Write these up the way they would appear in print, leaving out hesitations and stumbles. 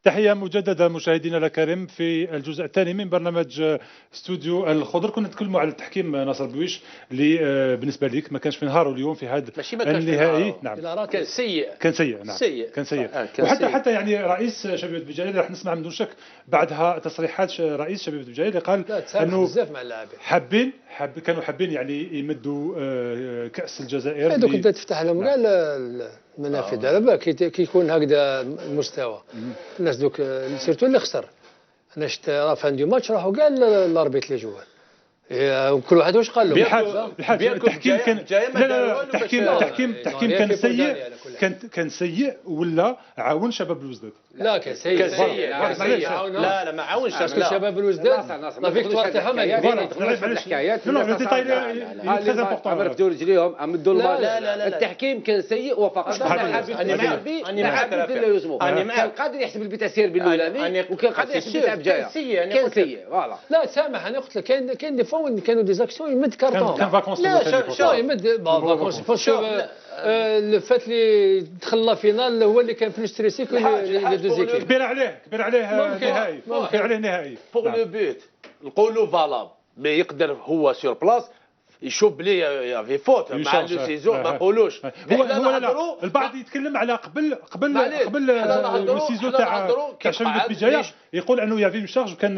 تحية مجددة مشاهدينا الكرام في الجزء الثاني من برنامج استوديو الخضر. كنا نتكلموا على التحكيم ناصر بويش اللي بالنسبة لك ما كانش في نهاره اليوم في هذا النهائي. نعم كان سيء، كان سيء، نعم كان سيء. وحتى يعني رئيس شبيبة بجاية راح نسمع من دون شك بعدها تصريحات رئيس شبيبة بجاية اللي قال انه كانوا حابين يعني يمدوا كأس الجزائر. دوك انت تفتح لهم كاع المنافذ على بالك كي يكون هكذا المستوى. الناس دوك سيرتو اللي خسر، انا شفت راه فان دو ماتش راحوا كاع الاربيت اللي جوال كل واحد واش قال له. التحكيم كان لا التحكيم كان سيء ولا عاون شباب الوزداد؟ لا كان سيء. لا ما عاونش شباب الوزداد لا فيكتوار تاعهم الحكايات عرفتوا رجليهم عمدوا البال. لا التحكيم كان سيء وفقط. انا معك في اللي كان قادر يحسب البتاسير بالاولاني وكان قادر يحسب البتاع بجايه. كان سيء فوالا. لا سامح انا قلت لك كاين دي فوا كانوا دي زاكسيون يمد كارطون. كان فاكونس لا يمد فاكونس. اللي فات اللي دخل فينال هو اللي كان في ستريسي لي دو زيكيب. كبير عليه نهائي. كبير عليه نهائي. بوغ لو بيت نقولوا فالاب مي يقدر هو سور بلاص يشوف بلي يا في فوت مع لو سيزون ما نقولوش. هو البعض يتكلم على قبل السيزون تاع شبيبة بجاية يقول انه يا في شارج وكان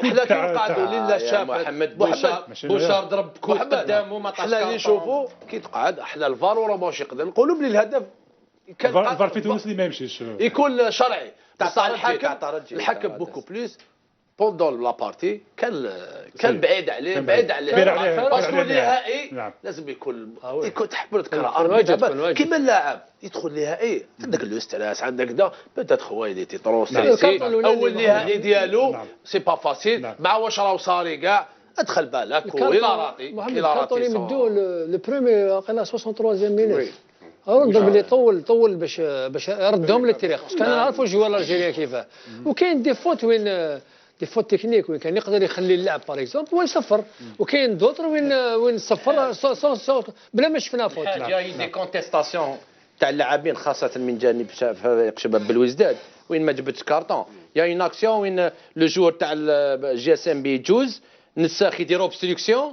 حنا كنقعدوا لله شاف محمد بوشار ضرب كوت قدامه ما طاش. حنا اللي نشوفوا كي تقعد احنا الفار وراه ماشي يقدر نقولوا بلي الهدف الفار في تونس اللي ما يمشيش يكون شرعي تاع الحكم بوكو بليس بوندون لا بارتي كان بعيد عليه باسكو النهائي لازم يكون تحب تكره كيما اللاعب يدخل نهائي عندك لو ستريس عندك دا بدا خويا تي طرو ستريسي اول نهائي ديالو سي با فاسيل مع واش راهو صاري كاع ادخل بالك الى راطي مدو لو برومي قال 63 مينوت نضرب اللي طول باش يردهم للتاريخ باسكو انا نعرفوا جوال الجيريا كيفاه. وكاين دي فوت وين دي فوت تكنيك وين كان يقدر يخلي اللاعب باغ اكزومبل وين صفر، وكاين دوطر وين صفر بلا ما شفنا فوت. جاي دي كونتيستاسيون تاع اللاعبين خاصه من جانب فريق شباب بالوزداد وين ما جبتش كارطون. يا اون اكسيون وين لو جوور تاع الجي اس ام بي يجوز نساخ يديروا اوبستريكسيون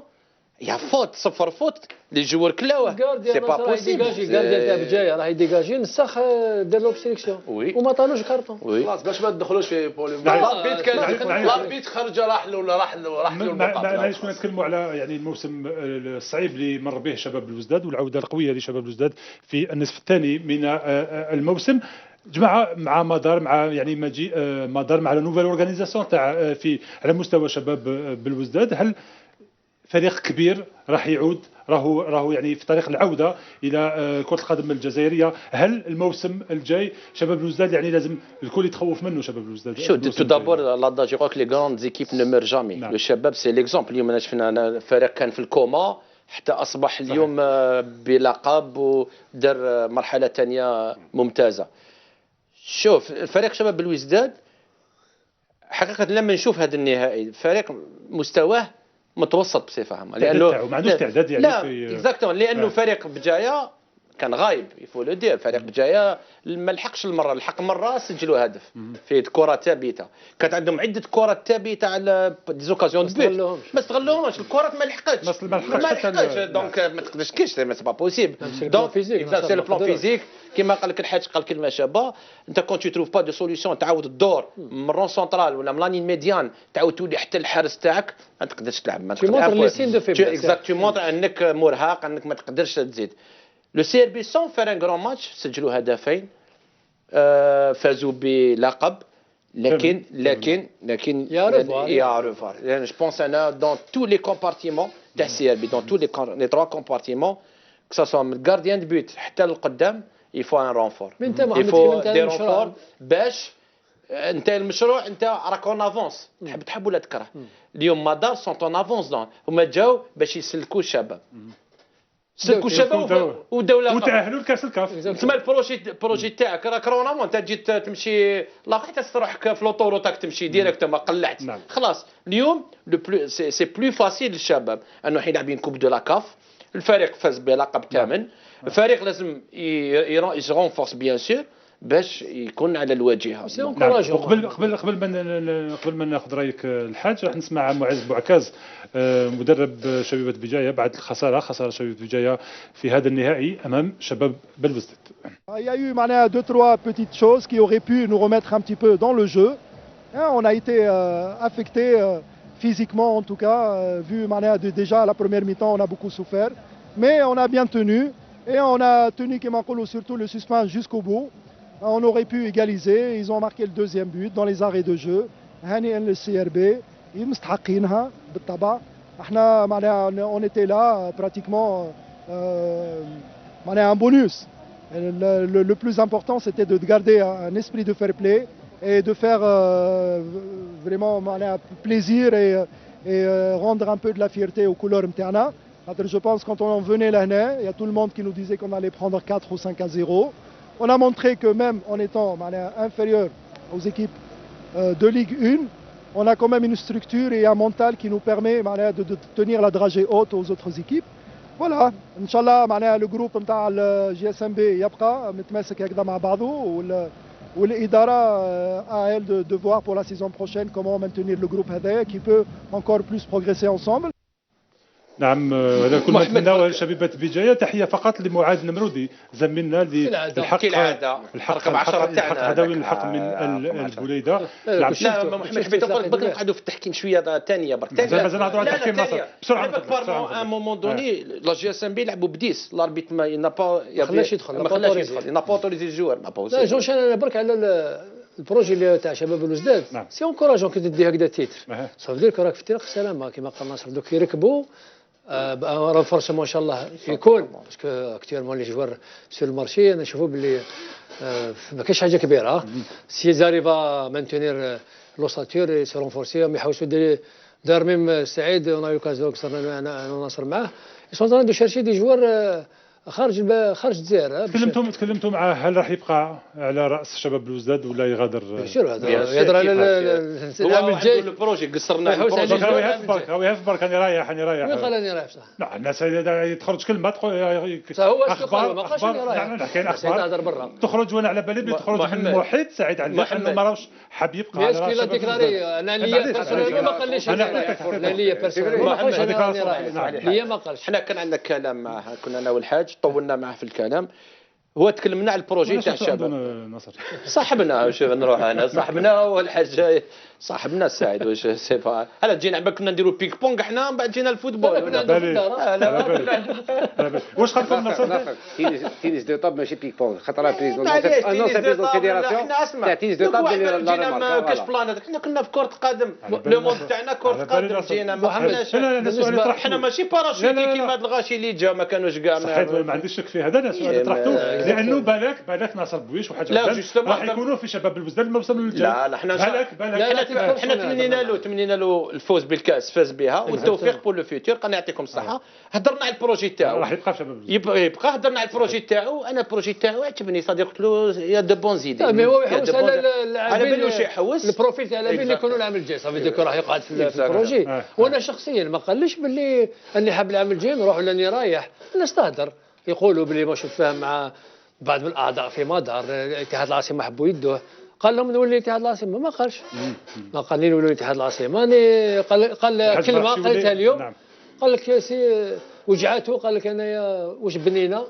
يا فوت صفر فوت لي جوور كلاوه سي با بوسيبل. الكارديان تاع بجايه راه يديجاجي نسخ دار لوبستريكسيون وما طالوش كارطون خلاص باش ما تدخلوش في بوليم. لابيت خرج راح له معليش نتكلموا على يعني الموسم الصعيب اللي مر به شباب الوزداد والعوده القويه لشباب الوزداد في النصف الثاني من الموسم. جماعه مع مدار مع يعني مجيء مدار مع نوفيل اورغانيزاسيون تاع في على مستوى شباب بالوزداد. هل فريق كبير راح يعود راهو يعني في طريق العوده الى كره القدم الجزائريه؟ هل الموسم الجاي شباب الوزداد يعني لازم الكل يتخوف منه شباب الوزداد؟ شو تو دابور لاداج يقول لك لي غراند زيكيب نو مير جامي. لو شباب سي ليكزومبل. اليوم شفنا فريق كان في الكوما حتى اصبح اليوم بلقب ودار مرحله ثانيه ممتازه. شوف فريق شباب الوزداد حقيقه لما نشوف هذا النهائي فريق مستواه متوسط بصفه عامه لانه ما عندوش استعداد يعني لا اكزاكتومون لانه فريق بجايه كان غايب يفولو دير فريق بجايه ما لحقش لحق مره سجلوا هدف في كره ثابته. كانت عندهم عده كرات ثابته على ديزوكازيون دو ما استغلوهمش الكرات ما لحقتش دونك ما تقدرش كيش سي با بوسيبل. دونك سي لو بلان فيزيك كيما قال لك الحاج قال كلمه شابه. انت كون تو تروف با دو سوليسيون تعاود الدور من رون سونترال ولا من لانين ميديان تعاود تولي حتى الحارس تاعك ما تقدرش تلعب. ما تقدرش اكزاكتومون انك مرهق انك ما تقدرش تزيد. لو سي ار بي سون فير ان غران ماتش سجلوا هدفين فازوا بلقب لكن يا ريفار يعني جو بونس انا دون تو لي كومبارتيمون تاع سي ار بي دون تو لي تروا كومبارتيمون كو سوا من الغارديان دو بوت حتى للقدام يفو ان رونفور يفو دي رونفور باش انت المشروع انت راك اون افونس تحب ولا تكره. اليوم مدار سون اون افونس دون هما جاو باش يسلكوا الشباب سلكوا الشباب ودوله وتاهلوا لكاس الكاف. تسمى البروجي تاعك راك رونا انت جيت تمشي لقيت تروحك في لوطوروتاك تمشي ديريكت ما قلعت خلاص. اليوم لو بلو سي بلو فاسيل للشباب انه حين لاعبين كوب دو لا كاف. الفريق فاز بلقب ثامن. الفريق لازم يرونفورس بيان سور باش يكون على الواجهه. قبل ما ناخذ رايك الحاج، راح نسمع معز بوعكاز مدرب شبيبه بجايه بعد خساره شبيبه بجايه في هذا النهائي امام شباب بلوزداد. Il y a eu deux, trois petites choses qui auraient pu nous remettre un petit peu dans le jeu. On a été affecté physiquement en tout cas, vu déjà à la première mi-temps on a beaucoup souffert, mais on a bien tenu et on a tenu Kemakolo surtout le suspense jusqu'au bout. On aurait pu égaliser, ils ont marqué le deuxième but dans les arrêts de jeu. هانئا للCRB مستحقينها بالطبع. احنا on était là pratiquement un bonus. Le plus important c'était de garder un esprit de fair play et de faire vraiment plaisir et rendre un peu de la fierté aux couleurs متاعنا. Je pense quand on venait là, il y a tout le monde qui nous disait qu'on allait prendre 4 ou 5-0. On a montré que même en étant inférieur aux équipes de Ligue 1, on a quand même une structure et un mental qui nous permet de tenir la dragée haute aux autres équipes. Voilà, Inch'Allah, le groupe de GSMB يبقى متماسك هكذا مع بعضه والإدارة à elle de voir pour la saison prochaine comment maintenir le groupe هذايا qui peut encore plus progresser ensemble. نعم، هذا كل ما نتمناه شبيبة بجاية. تحية فقط لمعاذ النمرودي زميلنا الحق هذا الحق من البوليدة. لا محمد حبيت نقول لك نقعدوا في التحكيم شويه ثانيه برك. مازال نهضروا على التحكيم مصر بسرعه. ا مومون دوني لا جي اس ام بي لعبوا ب10 لاربيت ما ما خلاش يدخل نا با اوتوريزي الجوار لا جونش انا برك على البروجي تاع شباب بلوزداد سي انكوراجون كي تدي هكذا تيتر صافي دير راك في الطريق السلامه كما قال ناصر دوك يركبوا رانفورسمون ان شاء الله يكون باسكو اكتيرمون لي جوار سور المارشي انا نشوفوا باللي ما كاينش حاجه كبيره. سي زاريفا مانتونير لوساتور سي رونفورسي ما يحاولش دار ميم سعيد اون اوكازيون كسرنا انا وناصر معاه يسون دو شيرشي دي جوار خارج الجزائر. تكلمتوا معاه هل راح يبقى على راس شباب بلوزداد ولا يغادر؟ بيسير هذا يهضر على العام الجاي البروجي قصرنا البروجي. هاوي هاف برك راني رايح وين قال راني رايح صح؟ لا الناس تخرج كلمه تقول هو اخبار ما قالش راني رايح. كاين اخبار تخرج وانا على بالي تخرج من محيط سعيد على انه ما راهوش حاب يبقى على راس شباب بلوزداد. انا ليا بيرسونيل ما قاليش انا ليا بيرسونيل ما قالش راني رايح. ليا ما قالش. حنا كان عندنا كلام معاه، كنا انا والحاج طولنا معاه في الكلام. هو تكلمنا على البروجي تاع الشباب. صاحبنا واش نروح انا صاحبنا والحاج صاحبنا السعيد واش سيفا. هلا جينا بعد كنا نديروا بيك بونغ حنا من بعد جينا الفوتبول. واش خلف النصر تينيس دو طاب ماشي بيك بونغ خاطر بريزون الفيدراسيون تاع تينيس دو طاب جينا ما كاش بلان. حنا كنا في كرة قدم لو مود تاعنا كرة قدم. جينا ما حناش حنا ماشي باراشوتي كيما هاد الغاشي اللي جا ما كانوش كاع. صحيح ما عنديش شك في هذا. السؤال طرحته لانه بالك ناصر بويش وحاجه راح يكونوا في شباب بلوزداد الموسم الجاي. لا حنا حنا تمنينا له الفوز بالكاس، فاز بها والتوفيق بور لو فيوتور. قال يعطيكم الصحه. هضرنا على البروجي تاعو راح يبقى في شباب بلوزداد يبقى. هضرنا على البروجي تاعو. انا البروجي تاعو عجبني صديق قلت له يا دو بون زيدي. مي هو يحوس على بالي واش يحوس البروفيل تاع اللاعبين اللي يكونوا العام الجاي. صافي ديك راح يقعد في البروجي. وانا شخصيا ما قالش باللي اني حاب العام الجاي نروح ولا اني رايح. الناس تهدر يقولوا باللي ما شفت فاهم مع بعض من الاعضاء في مدار اتحاد العاصمه حبوا يدوه. قال لهم نولي اتحاد العاصمه ما قالش. ما قال لي نولي اتحاد العاصمه. قال كلمه قالتها اليوم. قال لك سي وجعته. قال لك انايا واش بنينا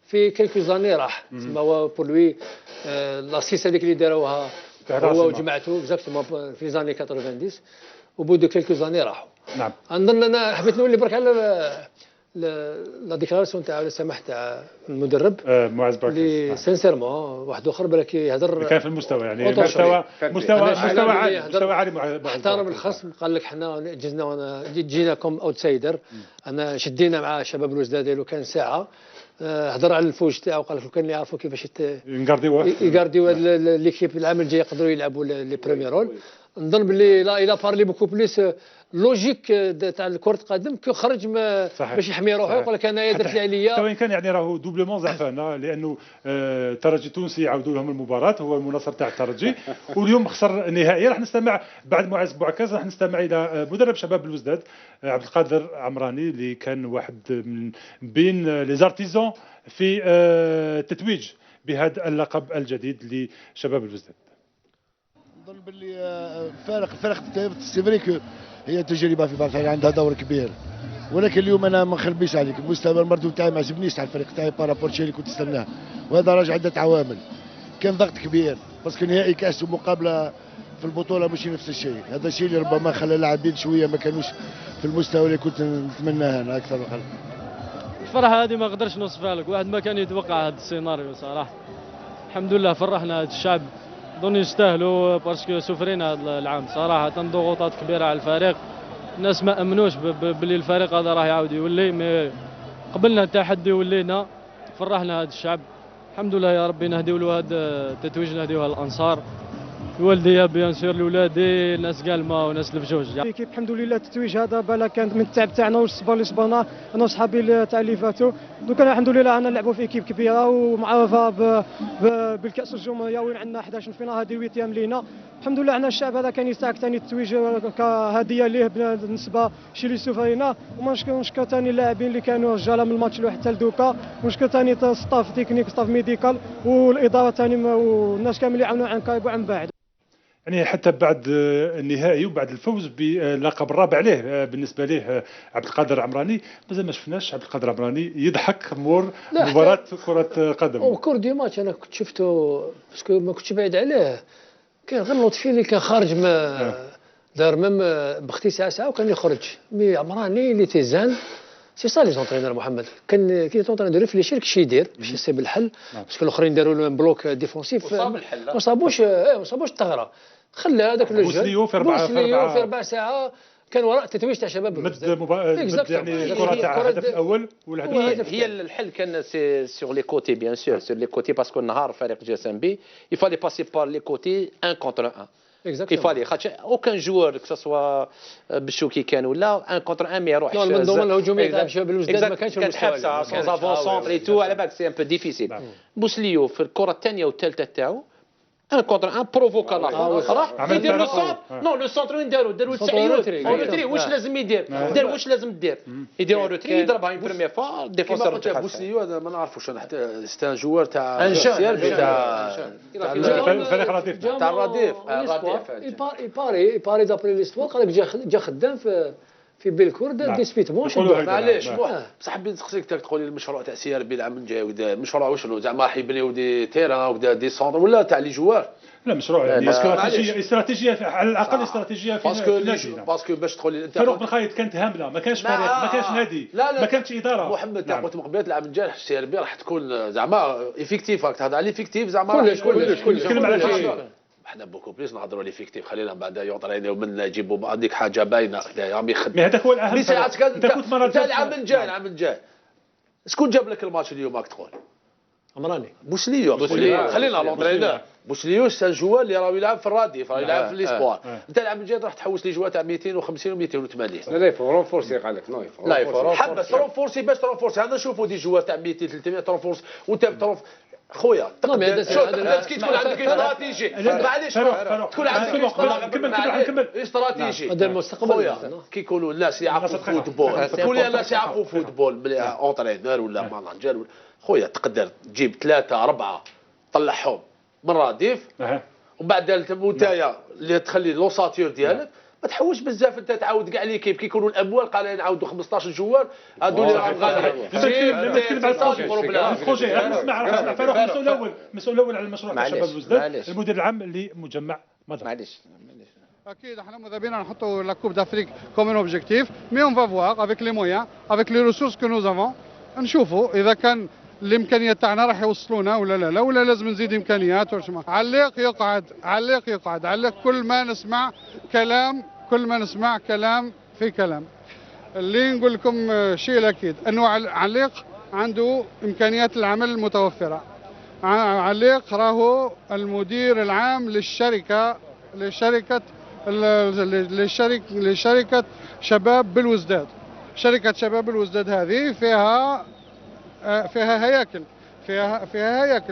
في كلكو زاني راح تسمى هو بور لوي لاسيس هذيك اللي داروها هو وجماعته اكزاكتومون في زاني 90 وبودو كلكو زاني راحوا. نعم نظن انا حبيت نولي برك على لا ديكلاراسيون تاع السماح تاع المدرب معز برك اللي سانسيرمون واحد اخر بالك يهضر كان في المستوى يعني مستوى عالي. احترم الخصم. قال لك حنا جيناكم اوتسايدر. انا شدينا مع شباب الوزداد ديالو كان ساعه هضر على الفوج تاعو. قال لك كان يعرفوا كيفاش يغارديو ليكيب العام الجاي يقدروا يلعبوا لي بريمير رول. نظن باللي لا بارلي بوكو بليس لوجيك تاع كرة القدم كي خرج باش يحمي روحه. يقول لك انايا درت لي عليا. وين كان يعني راهو دوبلومون زعفان لانه الترجي التونسي يعاودوا لهم المباراه. هو المناصر تاع الترجي واليوم خسر النهائي. راح نستمع بعد معز بوعكاز راح نستمع الى مدرب شباب الوزداد عبد القادر عمراني اللي كان واحد من بين لي زارتيزون في التتويج بهذا اللقب الجديد لشباب الوزداد؟ نظن باللي الفرق سي فري كو هي تجربه في برشلونه عندها دور كبير، ولكن اليوم انا ما نخبيش عليك المستوى المردود تاعي ما عجبنيش تاع الفريق تاعي بارابور شي اللي كنت نستناه، وهذا راجع عده عوامل. كان ضغط كبير باسكو نهائي كاس ومقابله في البطوله ماشي نفس الشيء، هذا الشيء اللي ربما خلى اللاعبين شويه ما كانوش في المستوى اللي كنت نتمناه انا اكثر من خلق. الفرحه هذه ما نقدرش نوصفها لك، واحد ما كان يتوقع هذا السيناريو صراحه. الحمد لله فرحنا هذا الشعب، ظن يستاهلوا باسكو سوفرينا هذا العام صراحه، ضغوطات كبيره على الفريق، الناس ما امنوش باللي الفريق هذا راه يعاود يولي، مي قبلنا التحدي ولينا، فرحنا هذا الشعب. الحمد لله يا ربي نهديو له هذا التتويج، نهديوها الانصار، الوالديه بيان سور، الاولادي، الناس كالما وناس الفجوج. ليكيب الحمد لله التتويج هذا بالا كان من التعب تاعنا والصبر اللي صبرنا انا وصحابي تاع اللي فاتوا، دوك الحمد لله انا نلعبوا في ايكيب كبيره ومعرفه بالكاس الجمهوريه وين عندنا 11 فينال، هذه ويتيام لينا. الحمد لله عندنا الشعب هذا كان يستحق ثاني التتويج كهديه ليه بالنسبه شي اللي سوفرينا، ونشكر ثاني اللاعبين اللي كانوا رجاله من الماتش الاول حتى لدوكا، ونشكر ثاني ستاف تكنيك ستاف ميديكال والاداره ثاني والناس كامل اللي عاونوا عن قريب وعن بعد. يعني حتى بعد النهائي وبعد الفوز باللقب الرابع له بالنسبه له عبد القادر عمراني، مازال ما شفناش عبد القادر عمراني يضحك مور مباراه كره قدم. وكور دي ماتش انا كنت شفته باسكو ما كنتش بعيد عليه، كان غير لطفي اللي كان خارج ما دار ميم باختصاص ساعه وكان يخرج، مي عمراني اللي تيزان سي سا لي زونترينور محمد، كان كي تونترينور ريفليشير كيش يدير باش يصيب الحل، باسكو الاخرين داروا له بلوك ديفونسيف ما صابوش الثغره، خلى هذاك بوسليو في 4 ساعات كان وراء التتويج تاع شباب مد يعني الكره تاع الهدف الاول والهدف هي الحل كان سور لي كوتي بيان سور سور لي كوتي، باسكو النهار فريق جي اس ام بي يفالي باسي بار لي كوتي 1 كونتر 1 يفالي خاطر اوكان جوار كو سوا بالشوكي كان ولا 1 كونتر 1 ما يروحش. المنظومه الهجوميه تاع شباب الوزداد ما كانش حابسه سون افون سونتر اي تو على بالك سي ان بو ديفيسيل. بوسليو في الكره الثانيه والثالثه تاعو ان كونتر ان بروفوكا الاخر راح يدير لو سونتر، نو لو سونتر وين داروا تسعيروا واش لازم يدير، دار واش لازم دير، يدير اون روتري يضربها اون بروميير فوا ديفونسور تاع بوسليو هذا ما نعرفوش حتى ستان جوار تاع الفريق رديف تاع الرديف يباري دابري ليستوار قال لك جا خدام في بالكور ديسبيتمون معليش بصح حبيت نسقسيك تقول لي المشروع تاع سي ار بي العام الجاي المشروع وشنو زعما راح يبنيو دي تيران وكذا دي سونتر ولا تاع لي جوار؟ لا مشروع يعني استراتيجيه على الاقل استراتيجيه في باسكو باش تقول لي انت فاروق بن خالد كانت هامله، ما كانش فريق ما كانش نادي ما كانش اداره. محمد تاع قلت مقبلات العام الجاي السي ار بي راح تكون زعما افيكتيف، راك تهضر على ليفيكتيف زعما كلش نتكلم على شيء احنا بوكو بليس نهضروا لي فيكتيف، خلينا بعدا يعطينا من نجيبوا هذيك حاجه باينه هنايا راهم يخدموا. مي هذاك هو الاهم. انت كنت مرة العام الجاي شكون جاب لك الماتش اليوم راك تقول؟ عمراني بوسليو خلينا لونترينور بوسليو سان جوار اللي راه يلعب في الراديف، راه يلعب في ليسبوار. انت العام الجاي راح تحوس لي جوار تاع 250 و280. لا يفورسي قال لك لا يفورسي حبس ترونفورسي باش ترونفورسي هذا نشوفوا دي جوار تاع 200 300 ترونفورسي وانت خويا كي تكون عندك استراتيجي معليش تكون عندك كمل استراتيجي هذا المستقبل خويا كي يكونوا الناس يعرفوا فوتبول تقول لي الناس يعرفوا فوتبول بلي اونترينور ولا ماناجر خويا تقدر تجيب 3 4 طلعهم من راديف ومن بعد نتايا اللي تخلي لوساتور ديالك ما تحوش بزاف انت تعاود كاع ليكيب كي يكونوا الاموال قال نعاودوا 15 جوار هذو اللي راهم غاليين. نتكلم على البروجي نسمع فاروق المسؤول الاول على المشروع تاع شباب الوزداد المدير العام لمجمع مدار. معليش اكيد احنا ماذا بينا نحطوا لا كوب دافريك كوم ان اوبجيكتيف مي اون فا فوار افيك لي مويان افيك لي ريسورس كو نو افون نشوفوا اذا كان الامكانيات تاعنا راح يوصلونا ولا لازم نزيد امكانيات ولا علق يقعد علق كل ما نسمع كلام في كلام. اللي نقول لكم شيء الاكيد انه علق عنده امكانيات العمل المتوفره. علق راهو المدير العام لشركه شباب بالوزداد. شركه شباب بالوزداد هذه فيها هياكل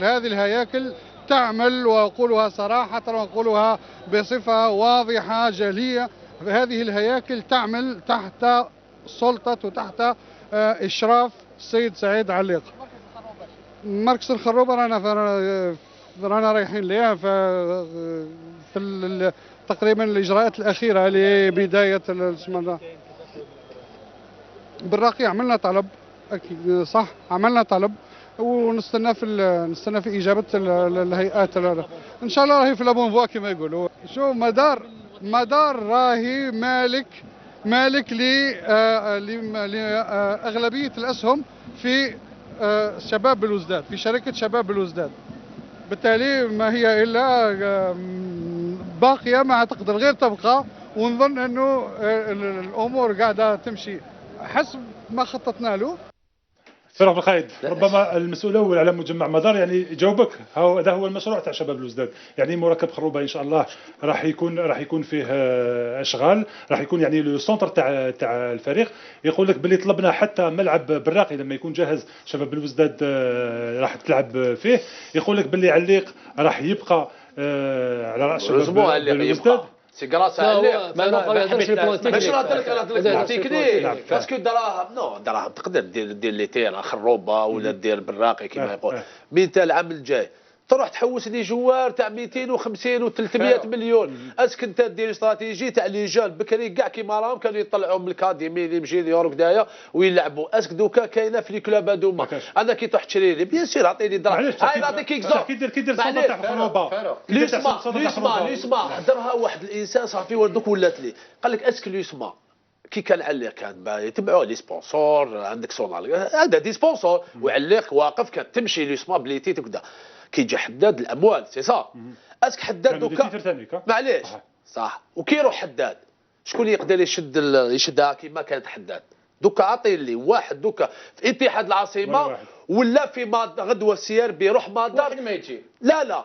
هذه الهياكل تعمل، واقولها صراحه واقولها بصفه واضحه جليه، هذه الهياكل تعمل تحت سلطه وتحت اشراف السيد سعيد عليق. مركز الخروبه رانا رايحين ليه تقريبا الاجراءات الاخيره لبدايه بالراقي. عملنا طلب اكيد صح، عملنا طلب ونستنى في اجابه الهيئات. ان شاء الله راهي في لابون فوا كما يقولوا. شو مدار راهي مالك لاغلبيه الاسهم في شباب بلوزداد، في شركه شباب بلوزداد. بالتالي ما هي الا باقيه ما تقدر غير تبقى، ونظن انه الامور قاعده تمشي حسب ما خططنا له. فرق بالخايد، ربما المسؤول الاول على مجمع مدار يعني يجاوبك. هذا هو المشروع تاع شباب بلوزداد، يعني مركب خروبه ان شاء الله راح يكون فيه اشغال، راح يكون يعني لو سونتر تاع الفريق. يقول لك باللي طلبنا حتى ملعب براقي لما يكون جاهز شباب بلوزداد راح تلعب فيه. يقول لك باللي عليق راح يبقى على راس شباب بلوزداد. سي غراس عليه ما يهضرش في البلان ماشي نهضر تكنيك باسكو دراهم تقدر دير لي تير خروبه ولا دير براقي كما يقول. مين تاع العام الجاي تروح تحوس لي جوار تاع 250 و300 مليون. اسك انت دير استراتيجي تاع لي جون بكري كاع كيما راهم كانوا يطلعوا من الكاديمي اللي مجينيور وكدايا ويلعبوا. اسك دوكا كاينه في لي كلوب هذوما. انا كي تروح تشري لي بيان سير عطيني دراهم. هاي نعطيك اكزومبل كي دير سونتر تاع خروبه ليسما حضرها واحد الانسان صافي ولدك ولات لي قال لك اسك ليسما كي كان عليق كان يتبعوا لي سبونسور عندك سونال هذا دي سبونسور وعليق واقف كانت تمشي ليسما بليتيت وكذا. كي جا حداد الاموال سي صا اسك حداد دوكا معليش صح. وكي يروح حداد شكون يقدر يشدها كيما كانت حداد دوكا. عطي لي واحد دوكا في اتحاد العاصمه ولا في غدوه سير بيروح مادار ما يجي. لا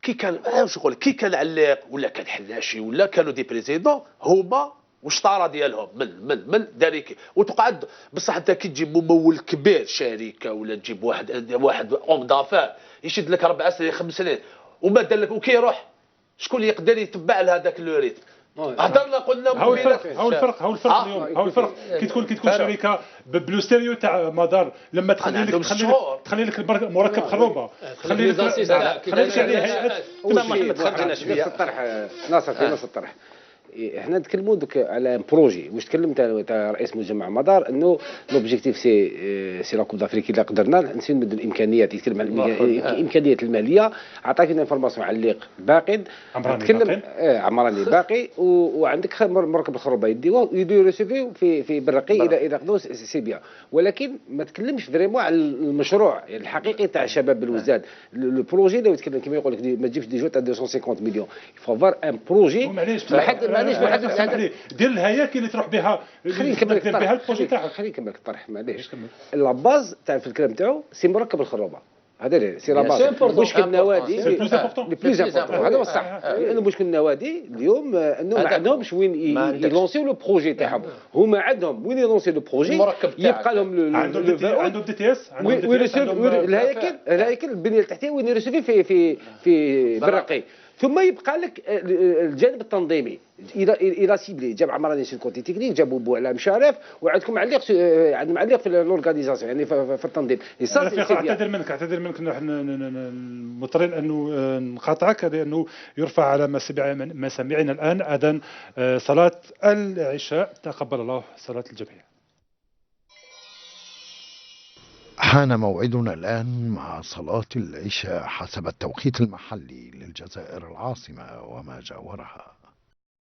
كي كان واش نقول كي كان عليق ولا كان حناشي ولا كانوا دي بريزيدون هما والشطاره ديالهم من داريكي وتقعد. بصح انت كي تجيب ممول كبير شركه ولا تجيب واحد اون دافير يشد لك 4 سنين 5 سنين وما دار لك وكي يروح شكون يقدر يتبع لهذاك لو ريتم. هضرنا قلنا هاو الفرق اليوم. هاو الفرق كي تكون شركه بلوستيريو تاع مدار لما تخلي لك مركب خروبه تخلي لك هيئات. محمد خرجنا شويه في الطرح ناصر في نص الطرح. احنا نتكلموا دوك على بروجي واش تكلم تاع رئيس مجمع مدار انه لوبجيكتيف سي لا كوب دافريك الا قدرنا نمدوا الامكانيات. يتكلم على الامكانيات الماليه. عطاك انفورماسيون على الليق باقي نتكلم عمراني باقي وعندك مركب الخروبه يديروا ريسيفي في برقي الى قدوس سي بيان. ولكن ما تكلمش فريمون على المشروع الحقيقي تاع شباب بلوزداد. لو بروجي لو يتكلم كما يقول لك ما تجيبش دي جو تاع 250 مليون يفو فار ان بروجي. دير الهياكل اللي تروح بها دير بها البروجي تاعك. خليني نكمل الطرح معليش. لا باز تاع في الكلام تاعو سي مركب الخروبه هذا سي لا باز. مشكل النوادي لي بلوز امبورطون هذا هو الصح. لانه مشكل النوادي اليوم انه ما عندهمش وين يلونسيو لو بروجي تاعهم. هما عندهم وين يلونسيو لو بروجي يبقى لهم عندهم دي تي اس الهياكل البنيه التحتيه وين يرسوفي في برقي. ثم يبقى لك الجانب التنظيمي الى سيبلي. جاب عمراني سي كونتي تكنيك جابوا بوعلام شرف وعندكم معلق في لورغانيزاسيون يعني في التنظيم. اعتذر منك نحن مضطرين انه نقاطعك لانه يرفع على مسامعنا الان اذان صلاه العشاء. تقبل الله صلاه الجميع. حان موعدنا الآن مع صلاة العشاء حسب التوقيت المحلي للجزائر العاصمة وما جاورها.